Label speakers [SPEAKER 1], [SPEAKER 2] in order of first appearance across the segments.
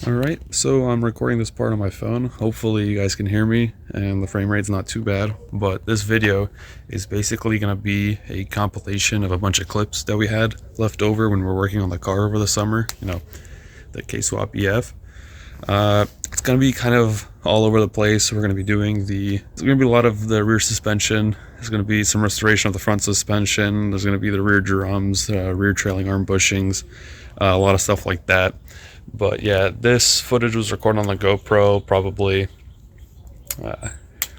[SPEAKER 1] Alright, so I'm recording this part on my phone. Hopefully you guys can hear me and the frame rate's not too bad, but this video is basically going to be a compilation of a bunch of clips that we had left over when we were working on the car over the summer, you know, the K-Swap EF. It's going to be kind of all over the place. We're going to be doing there's going to be a lot of the rear suspension. There's going to be some restoration of the front suspension. There's going to be the rear drums, rear trailing arm bushings, a lot of stuff like that. But yeah, this footage was recorded on the GoPro probably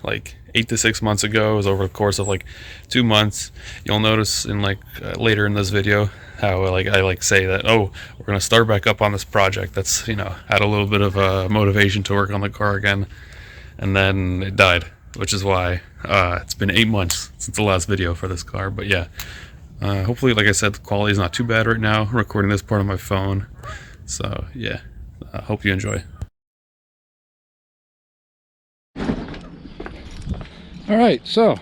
[SPEAKER 1] like 8 to 6 months ago. It was over the course of like 2 months. You'll notice in later in this video how I say that, oh, we're gonna start back up on this project. That's, you know, had a little bit of motivation to work on the car again, and then it died, which is why it's been 8 months since the last video for this car. But yeah, hopefully, like I said, the quality is not too bad right now. I'm recording this part on my phone. So yeah, I hope you enjoy. Alright, so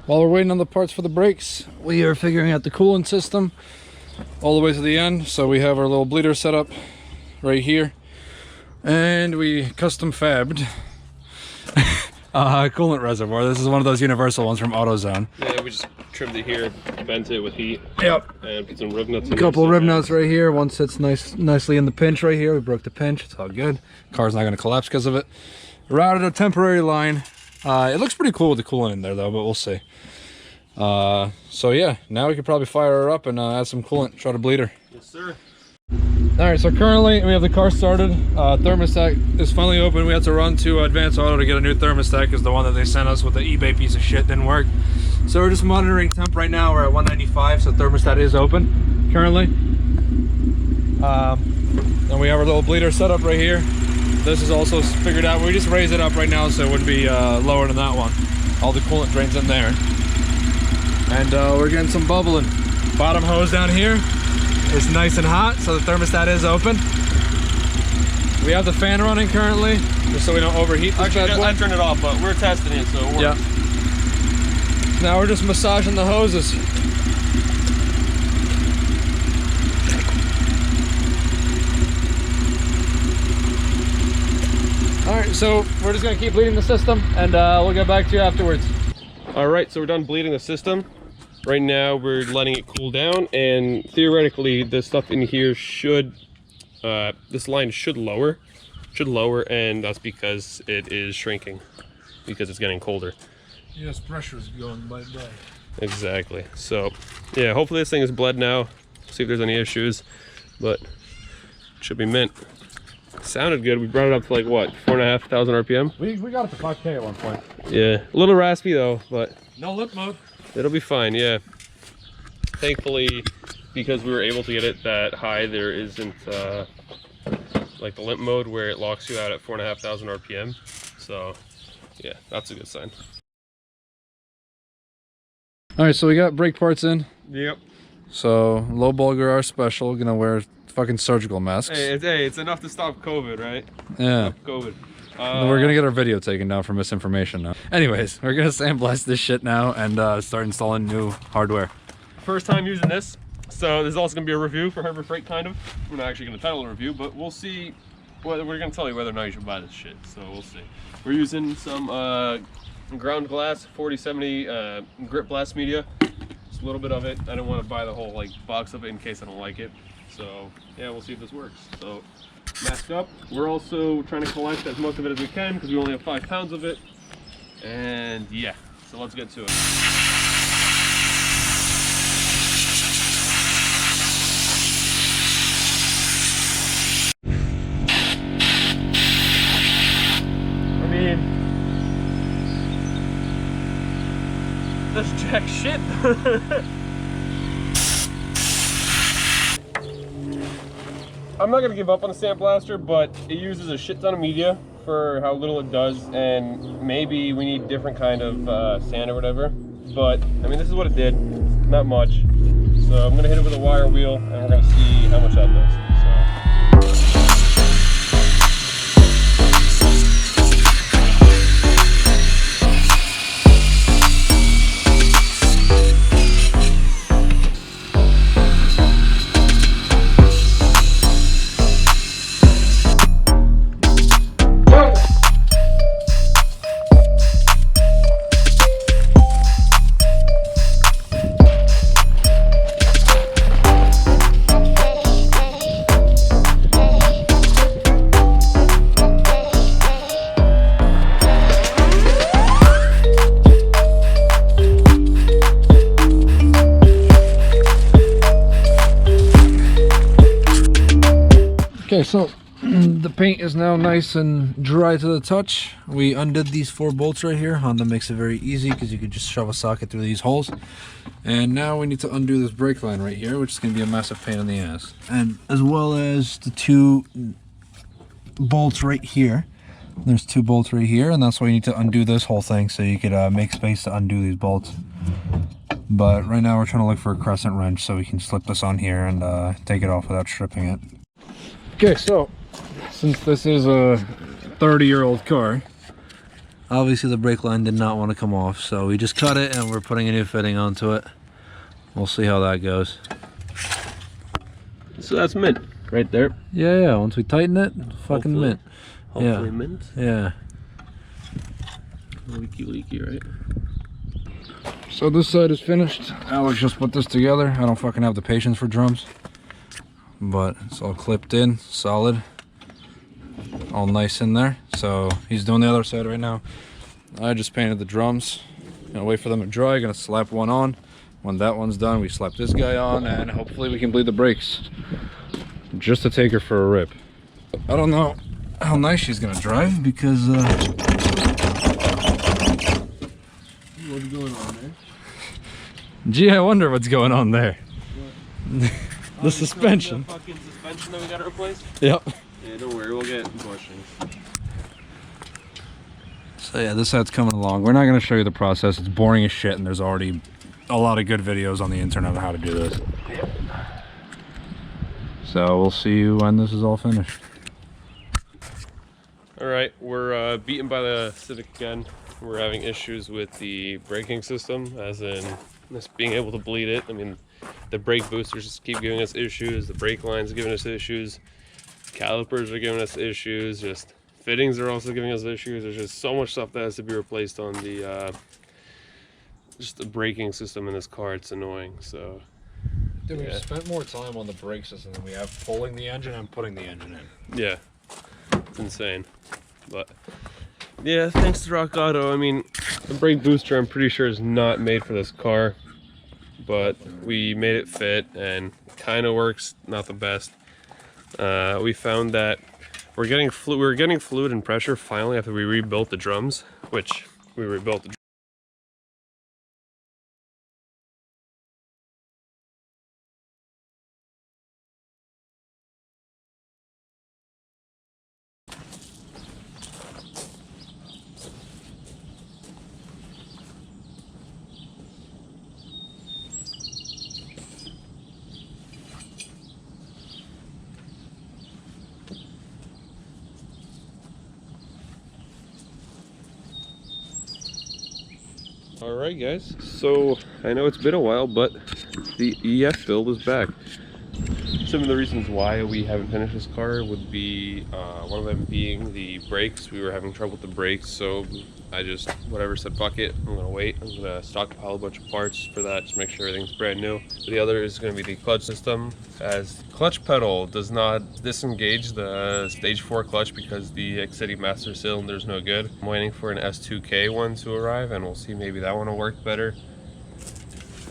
[SPEAKER 1] while we're waiting on the parts for the brakes, we are figuring out the coolant system all the way to the end. So we have our little bleeder set up right here, and we custom fabbed coolant reservoir. This is one of those universal ones from AutoZone.
[SPEAKER 2] Yeah, we just trimmed it here, bent it with heat.
[SPEAKER 1] Yep.
[SPEAKER 2] And put some rib nuts in.
[SPEAKER 1] A couple of rib nuts right here. One sits nicely in the pinch right here. We broke the pinch. It's all good. Car's not going to collapse because of it. Routed a temporary line. It looks pretty cool with the coolant in there though, but we'll see. So yeah, now we could probably fire her up and add some coolant, try to bleed her.
[SPEAKER 2] Yes, sir.
[SPEAKER 1] Alright, so currently we have the car started. Thermostat is finally open. We had to run to Advance Auto to get a new thermostat because the one that they sent us with the eBay piece of shit didn't work. So we're just monitoring temp right now. We're at 195, so thermostat is open currently. And we have our little bleeder set up right here. This is also figured out. We just raise it up right now so it wouldn't be lower than that one. All the coolant drains in there. And we're getting some bubbling. Bottom hose down here is nice and hot, so the thermostat is open. We have the fan running currently, just so we don't overheat this bad boy.
[SPEAKER 2] I turned it off, but we're testing it, so it works.
[SPEAKER 1] Yeah. Now we're just massaging the hoses. Alright, so we're just going to keep bleeding the system, and we'll get back to you afterwards.
[SPEAKER 2] Alright, so we're done bleeding the system. Right now we're letting it cool down, and theoretically the stuff in here should, this line should lower, and that's because it is shrinking, because it's getting colder.
[SPEAKER 1] Yes, pressure's going by the day.
[SPEAKER 2] Exactly. So yeah, hopefully this thing is bled now. See if there's any issues, but it should be mint. Sounded good. We brought it up to like what, 4,500 RPM?
[SPEAKER 1] We got it to 5K at one point.
[SPEAKER 2] Yeah, a little raspy though, but
[SPEAKER 1] no lip mode.
[SPEAKER 2] It'll be fine. Yeah. Thankfully, because we were able to get it that high, there isn't like the limp mode where it locks you out at 4,500 RPM. So yeah, that's a good sign. All right, so we got brake parts in. Yep. So low bulger R special, gonna wear fucking surgical masks. Hey, it's enough to stop COVID, right?
[SPEAKER 1] Yeah.
[SPEAKER 2] Stop COVID.
[SPEAKER 1] We're gonna get our video taken down for misinformation now. Anyways, we're gonna sandblast this shit now and start installing new hardware.
[SPEAKER 2] First time using this, so there's also gonna be a review for Harbor Freight, kind of. We're not actually gonna title a review, but we'll see. We're gonna tell you whether or not you should buy this shit. So we'll see. We're using some ground glass 4070 grip blast media. Just a little bit of it. I don't want to buy the whole box of it in case I don't like it. So yeah, we'll see if this works. So mask up. We're also trying to collect as much of it as we can because we only have 5 pounds of it. And yeah, so let's get to it. I mean, that's jack shit. I'm not gonna give up on the sandblaster, but it uses a shit ton of media for how little it does, and maybe we need different kind of sand or whatever. But I mean, this is what it did, not much. So I'm gonna hit it with a wire wheel, and we're gonna see how much that does.
[SPEAKER 3] Okay, so the paint is now nice and dry to the touch. We undid these 4 bolts right here. Honda makes it very easy because you could just shove a socket through these holes. And now we need to undo this brake line right here, which is going to be a massive pain in the ass. And as well as the 2 bolts right here. There's 2 bolts right here, and that's why you need to undo this whole thing so you could make space to undo these bolts. But right now we're trying to look for a crescent wrench so we can slip this on here and take it off without stripping it. Okay, so since this is a 30-year-old car, obviously the brake line did not want to come off, so we just cut it and we're putting a new fitting onto it. We'll see how that goes.
[SPEAKER 2] So that's mint right there.
[SPEAKER 3] Yeah, once we tighten it, fucking
[SPEAKER 2] Hopefully.
[SPEAKER 3] mint.
[SPEAKER 2] Hopefully
[SPEAKER 3] Yeah.
[SPEAKER 2] mint.
[SPEAKER 3] Yeah.
[SPEAKER 2] Leaky, right?
[SPEAKER 3] So this side is finished. Alex just put this together. I don't fucking have the patience for drums. But it's all clipped in, solid. All nice in there. So he's doing the other side right now. I just painted the drums. Gonna wait for them to dry, gonna slap one on. When that one's done, we slap this guy on and hopefully we can bleed the brakes. Just to take her for a rip. I don't know how nice she's gonna drive because
[SPEAKER 2] What's going on there?
[SPEAKER 3] gee, I wonder what's going on there. The suspension.
[SPEAKER 2] The fucking suspension that we gotta replace?
[SPEAKER 3] Yep.
[SPEAKER 2] Yeah, don't worry, we'll get bushings.
[SPEAKER 3] So yeah, this side's coming along. We're not gonna show you the process. It's boring as shit and there's already a lot of good videos on the internet on how to do this. So we'll see you when this is all finished.
[SPEAKER 2] Alright, we're beaten by the Civic again. We're having issues with the braking system, as in this being able to bleed it. I mean, the brake boosters just keep giving us issues, the brake lines are giving us issues, calipers are giving us issues, just fittings are also giving us issues. There's just so much stuff that has to be replaced on the just the braking system in this car. It's annoying. So
[SPEAKER 3] Dude,
[SPEAKER 2] yeah.
[SPEAKER 3] we've spent more time on the brake system than we have pulling the engine and putting the engine in.
[SPEAKER 2] yeah, it's insane. But yeah, thanks to Rock Auto. I mean, the brake booster I'm pretty sure is not made for this car, but we made it fit and kind of works. Not the best. We found that we were getting fluid and pressure finally after we rebuilt the drums, which we rebuilt the Alright guys, so I know it's been a while, but the EF build is back. Some of the reasons why we haven't finished this car would be one of them being the brakes. We were having trouble with the brakes, so I just said fuck it, I'm gonna wait. I'm gonna stockpile a bunch of parts for that to make sure everything's brand new. The other is gonna be the clutch system, as the clutch pedal does not disengage the stage 4 clutch because the Xcity Master cylinder is no good. I'm waiting for an S2K one to arrive and we'll see, maybe that one will work better.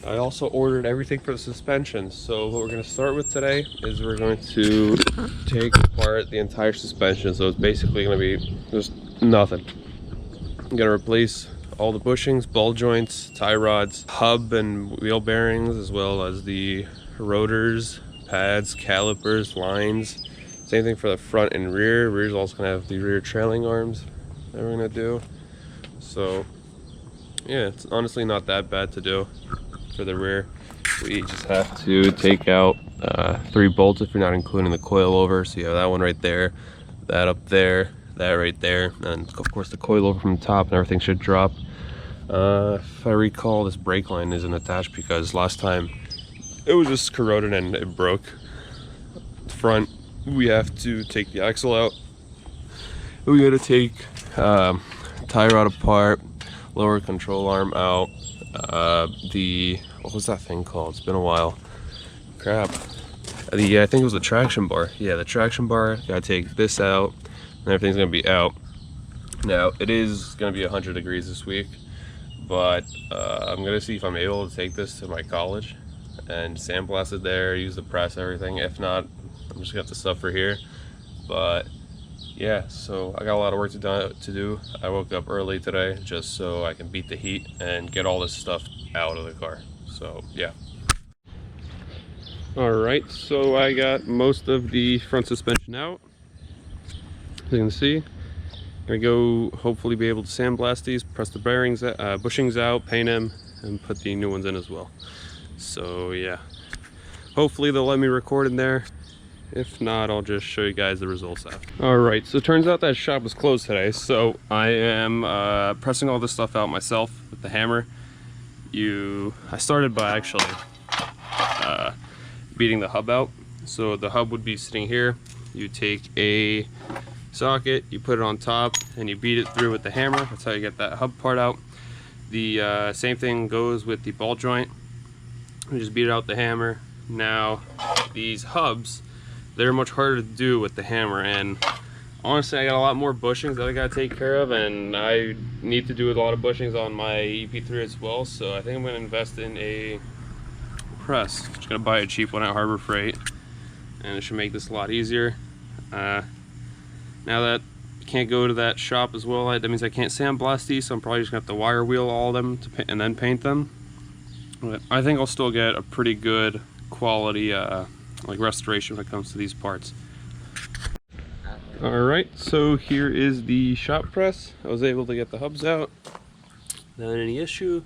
[SPEAKER 2] I also ordered everything for the suspension, so what we're going to start with today is we're going to take apart the entire suspension. So it's basically going to be just nothing. I'm going to replace all the bushings, ball joints, tie rods, hub and wheel bearings, as well as the rotors, pads, calipers, lines. Same thing for the front and rear. Rear's also going to have the rear trailing arms that we're going to do. So yeah, it's honestly not that bad to do. For the rear, we just have to take out 3 bolts if you're not including the coilover. So you have that one right there, that up there, that right there, and of course the coilover from the top, and everything should drop. If I recall, this brake line isn't attached because last time it was just corroded and it broke. Front, we have to take the axle out. We got to take tie rod apart, lower control arm out. What was that thing called? It's been a while. Crap. I think it was the traction bar. Yeah, the traction bar. Gotta take this out, and everything's gonna be out. Now, it is gonna be 100 degrees this week, but I'm gonna see if I'm able to take this to my college and sandblast it there, use the press, everything. If not, I'm just gonna have to suffer here. But yeah, so I got a lot of work to do. I woke up early today just so I can beat the heat and get all this stuff out of the car. So yeah. All right, so I got most of the front suspension out. As you can see, gonna go hopefully be able to sandblast these, press the bearings, bushings out, paint them, and put the new ones in as well. So yeah, hopefully they'll let me record in there. If not, I'll just show you guys the results after. All right, so it turns out that shop was closed today, so I am pressing all this stuff out myself with the hammer. I started by actually beating the hub out. So the hub would be sitting here. You take a socket, you put it on top, and you beat it through with the hammer. That's how you get that hub part out. The same thing goes with the ball joint. You just beat it out with the hammer. Now these hubs, they're much harder to do with the hammer, and honestly I got a lot more bushings that I gotta take care of, and I need to do a lot of bushings on my EP3 as well, so I think I'm gonna invest in a press. Just gonna buy a cheap one at Harbor Freight, and it should make this a lot easier. Now that I can't go to that shop as well, that means I can't sandblast these, so I'm probably just gonna have to wire wheel all of them and then paint them. But I think I'll still get a pretty good quality like restoration when it comes to these parts. All right, so here is the shop press. I was able to get the hubs out. Not any issue.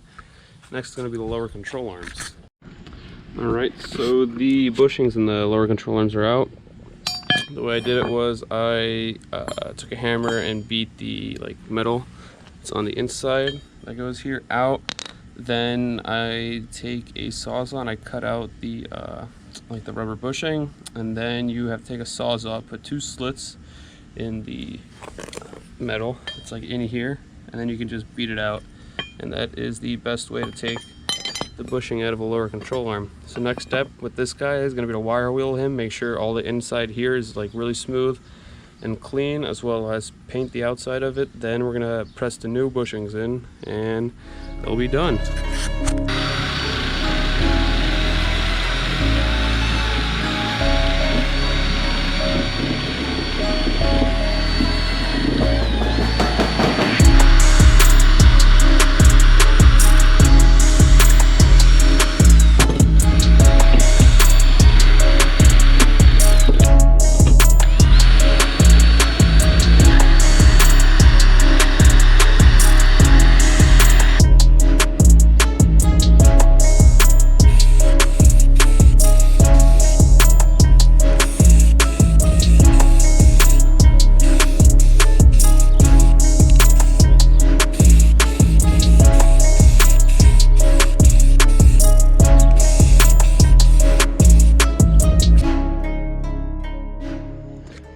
[SPEAKER 2] Next is going to be the lower control arms. All right, so the bushings and the lower control arms are out. The way I did it was I took a hammer and beat the metal. It's on the inside that goes here out. Then I take a Sawzall and I cut out the the rubber bushing, and then you have to take a Sawzall, put 2 slits in the metal. It's like in here, and then you can just beat it out, and that is the best way to take the bushing out of a lower control arm. So next step with this guy is going to be to wire wheel him, make sure all the inside here is really smooth and clean, as well as paint the outside of it. Then we're going to press the new bushings in, and it'll be done.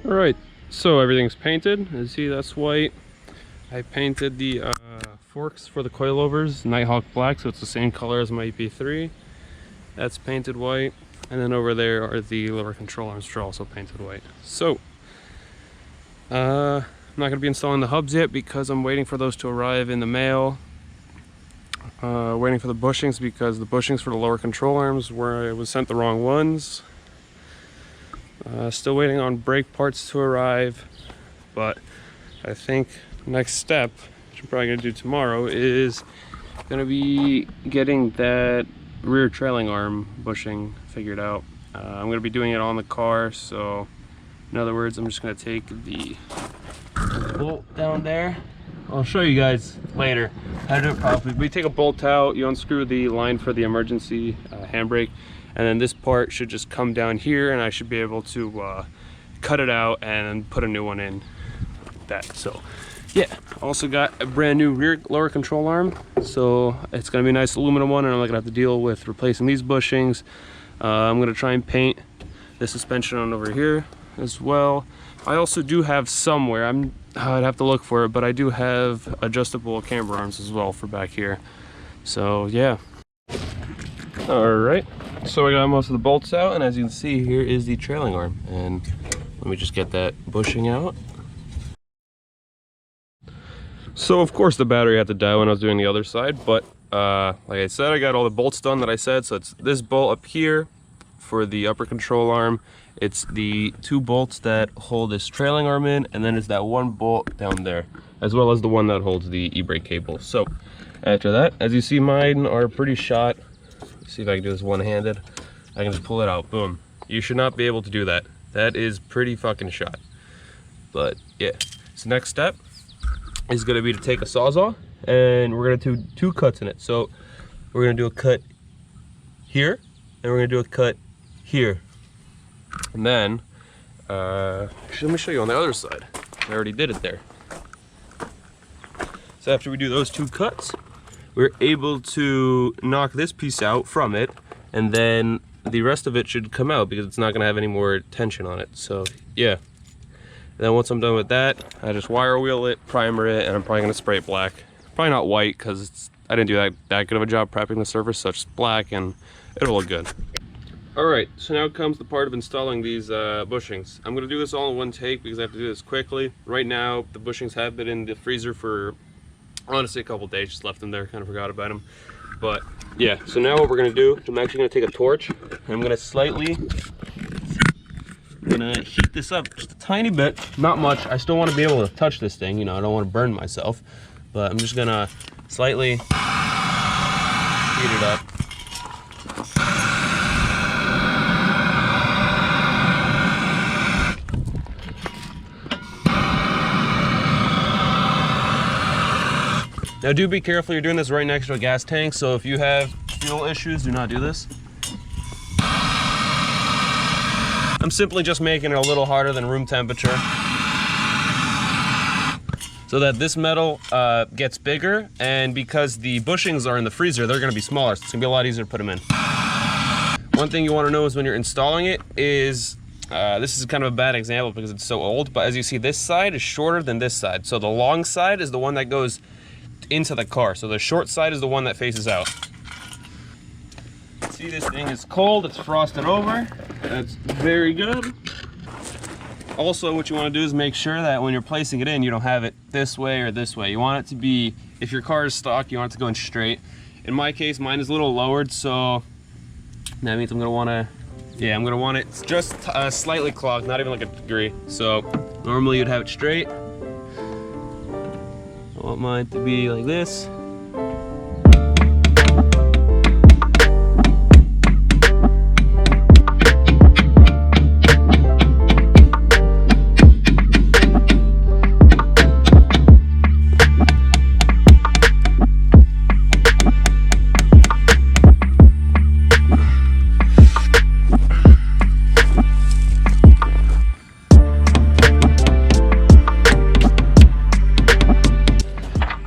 [SPEAKER 2] Alright, so everything's painted. As you see, that's white. I painted the forks for the coilovers Nighthawk black, so it's the same color as my EP3. That's painted white. And then over there are the lower control arms, which are also painted white. So, I'm not going to be installing the hubs yet because I'm waiting for those to arrive in the mail. Waiting for the bushings because the bushings for the lower control arms was sent the wrong ones. Still waiting on brake parts to arrive, but I think next step, which I'm probably going to do tomorrow, is going to be getting that rear trailing arm bushing figured out. I'm going to be doing it on the car, so in other words, I'm just going to take the bolt down there. I'll show you guys later how to do it properly. But you take a bolt out, you unscrew the line for the emergency handbrake, and then this part should just come down here, and I should be able to cut it out and put a new one in like that. So yeah, also got a brand new rear lower control arm, so it's gonna be a nice aluminum one, and I'm not gonna have to deal with replacing these bushings. I'm gonna try and paint the suspension on over here as well. I also do have somewhere, I'd have to look for it, but I do have adjustable camber arms as well for back here. So yeah. All right, so I got most of the bolts out, and as you can see, here is the trailing arm. And let me just get that bushing out. So of course the battery had to die when I was doing the other side, but like I said, I got all the bolts done that I said. So it's this bolt up here for the upper control arm, It's the 2 bolts that hold this trailing arm in, and then it's that 1 bolt down there, as well as the one that holds the e-brake cable. So after that, as you see, mine are pretty shot. Let's see if I can do this one-handed. I can just pull it out, boom. You should not be able to do that. That is pretty fucking shot. But yeah, so next step is gonna be to take a Sawzall, and we're gonna do 2 cuts in it. So we're gonna do a cut here, and we're gonna do a cut here. And then, let me show you on the other side. I already did it there. So after we do those 2 cuts, we're able to knock this piece out from it, and then the rest of it should come out because it's not gonna have any more tension on it. So yeah. And then once I'm done with that, I just wire wheel it, primer it, and I'm probably gonna spray it black. Probably not white because I didn't do that good of a job prepping the surface, so it's just black and it'll look good. All right, so now comes the part of installing these bushings. I'm gonna do this all in one take because I have to do this quickly. Right now, the bushings have been in the freezer for honestly a couple days, just left them there, kind of forgot about them. But yeah, so now what we're gonna do, I'm actually gonna take a torch and I'm gonna heat this up just a tiny bit, not much. I still want to be able to touch this thing, you know, I don't want to burn myself, but I'm just gonna slightly heat it up. Now do be careful, you're doing this right next to a gas tank, so if you have fuel issues, do not do this. I'm simply just making it a little harder than room temperature so that this metal gets bigger, and because the bushings are in the freezer, they're gonna be smaller, so it's gonna be a lot easier to put them in. One thing you wanna know is when you're installing it is, this is kind of a bad example because it's so old, but as you see, this side is shorter than this side. So the long side is the one that goes into the car. So the short side is the one that faces out. See, this thing is cold, it's frosted over. That's very good. Also, what you want to do is make sure that when you're placing it in, you don't have it this way or this way. You want it to be, if your car is stock, you want it to go in straight. In my case, mine is a little lowered, so that means I'm going to want to, I'm going to want it just slightly clogged, not even like a degree. So normally you'd have it straight. I want mine to be like this.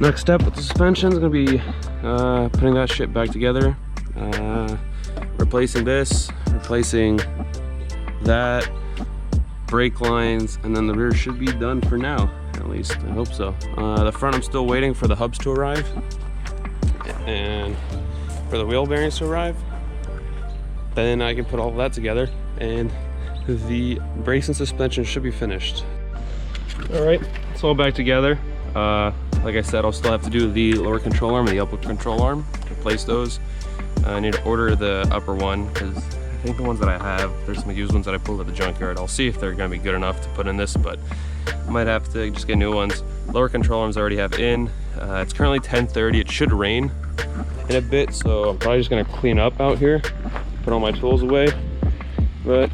[SPEAKER 2] Next step with the suspension is going to be putting that shit back together, replacing this, replacing that, brake lines, and then the rear should be done for now, at least, I hope so. The front, I'm still waiting for the hubs to arrive and for the wheel bearings to arrive. Then I can put all of that together and the brakes and suspension should be finished. All right, it's all back together. Like I said, I'll still have to do the lower control arm and the upper control arm to place those. I need to order the upper one because I think the ones that I have, there's some used ones that I pulled at the junkyard. I'll see if they're going to be good enough to put in this, but I might have to just get new ones. Lower control arms I already have in. It's currently 10:30. It should rain in a bit, so I'm probably just going to clean up out here, put all my tools away. But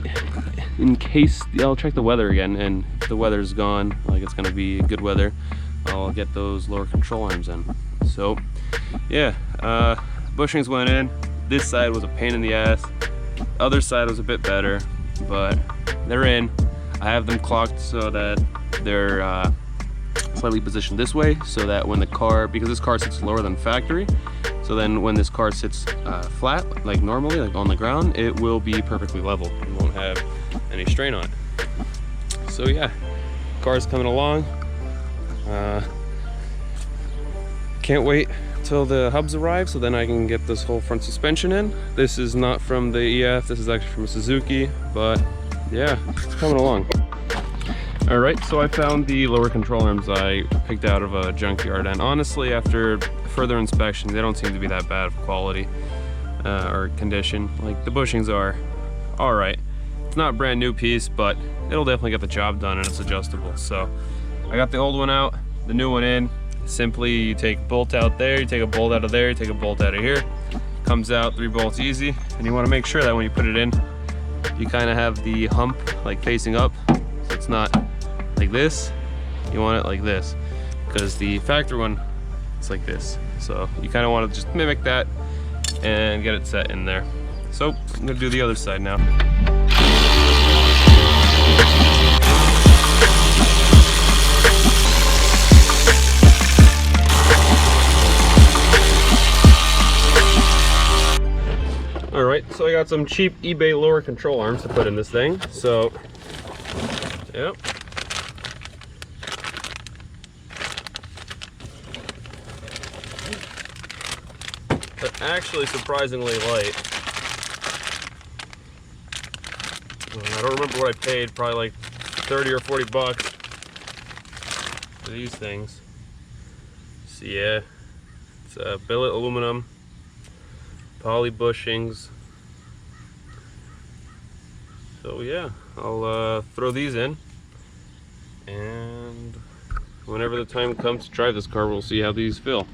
[SPEAKER 2] in case, I'll check the weather again, and if the weather's gone, like it's going to be good weather, I'll get those lower control arms in. So yeah, bushings went in. This side was a pain in the ass. Other side was a bit better, but they're in. I have them clocked so that they're slightly positioned this way, so that when the car, because this car sits lower than factory, so then when this car sits flat, like normally, like on the ground, it will be perfectly level. You won't have any strain on it. So yeah, car's coming along. Can't wait till the hubs arrive so then I can get this whole front suspension in. This is not from the EF, this is actually from a Suzuki, but yeah, it's coming along. All right, so I found the lower control arms I picked out of a junkyard, and honestly, after further inspection, they don't seem to be that bad of quality or condition. Like, the bushings are all right. It's not a brand new piece, but it'll definitely get the job done, and it's adjustable. So I got the old one out, the new one in. Simply you take a bolt out there, you take a bolt out of there, you take a bolt out of here. Comes out 3 bolts easy, and you want to make sure that when you put it in, you kind of have the hump like facing up, so it's not like this. You want it like this, because the factory one is like this. So you kind of want to just mimic that and get it set in there. So I'm gonna do the other side now. Alright, so I got some cheap eBay lower control arms to put in this thing. So, yep. They're actually surprisingly light. I don't remember what I paid, probably like 30 or 40 bucks for these things. So yeah, it's billet aluminum. Poly bushings. So yeah, I'll throw these in, and whenever the time comes to drive this car, we'll see how these feel.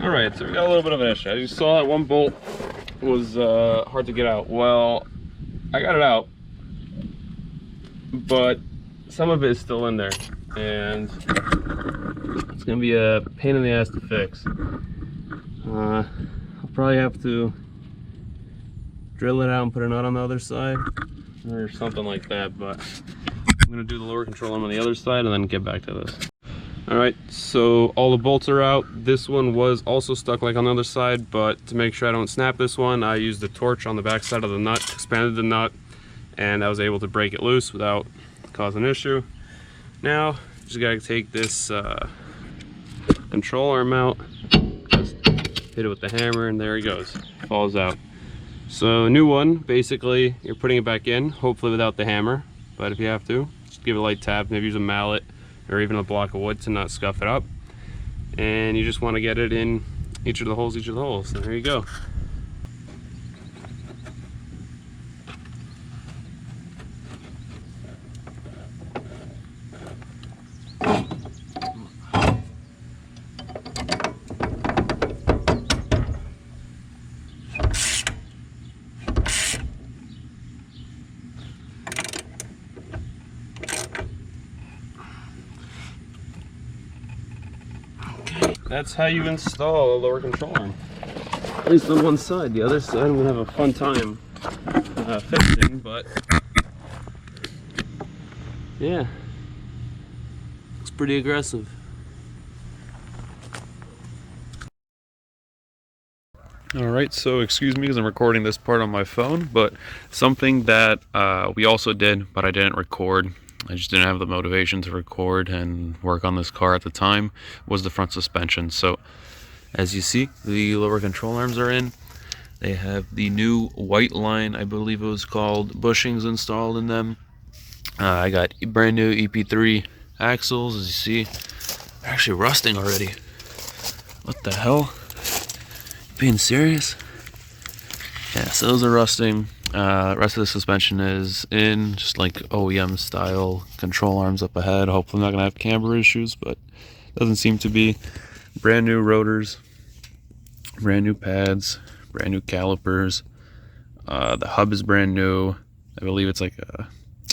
[SPEAKER 2] Alright, so we got a little bit of an issue. As you saw, that one bolt was hard to get out. Well, I got it out, but some of it is still in there, and it's going to be a pain in the ass to fix. I'll probably have to drill it out and put a nut on the other side, or something like that, but I'm going to do the lower control arm on the other side and then get back to this. Alright, so all the bolts are out. This one was also stuck like on the other side, but to make sure I don't snap this one, I used the torch on the back side of the nut, expanded the nut, and I was able to break it loose without causing an issue. Now, just gotta take this control arm out, just hit it with the hammer, and there it goes. It falls out. So, new one, basically, you're putting it back in, hopefully without the hammer, but if you have to, just give it a light tap, maybe use a mallet or even a block of wood to not scuff it up, and you just want to get it in each of the holes, so there you go. That's how you install a lower control arm. At least on one side. The other side I'm gonna have a fun time fixing, but yeah, it's pretty aggressive.
[SPEAKER 1] Alright, so excuse me because I'm recording this part on my phone, but something that we also did, but I didn't record, I just didn't have the motivation to record and work on this car at the time, was the front suspension. So as you see, the lower control arms are in. They have the new white line, I believe it was called, bushings installed in them. I got brand new EP3 axles, as you see. They're actually rusting already. What the hell? Being serious? Yeah, so those are rusting. Rest of the suspension is in, just like OEM style control arms up ahead. Hopefully I'm not gonna have camber issues, but doesn't seem to be. Brand new rotors, brand new pads, brand new calipers. The hub is brand new. I believe it's like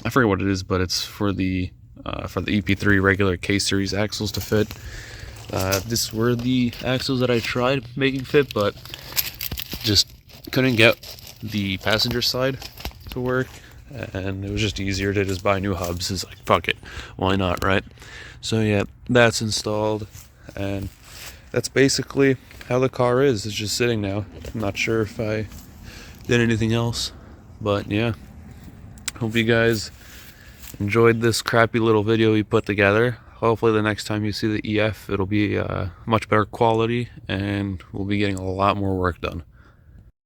[SPEAKER 1] I forget what it is, but it's for the EP3 regular K series axles to fit. This were the axles that I tried making fit, but just couldn't get the passenger side to work, and it was just easier to just buy new hubs. It's like, fuck it, why not, right? So yeah, that's installed, and that's basically how the car is. It's just sitting now. I'm not sure if I did anything else, but yeah, hope you guys enjoyed this crappy little video we put together. hopefully the next time you see the EF, it'll be much better quality and we'll be getting a lot more work done.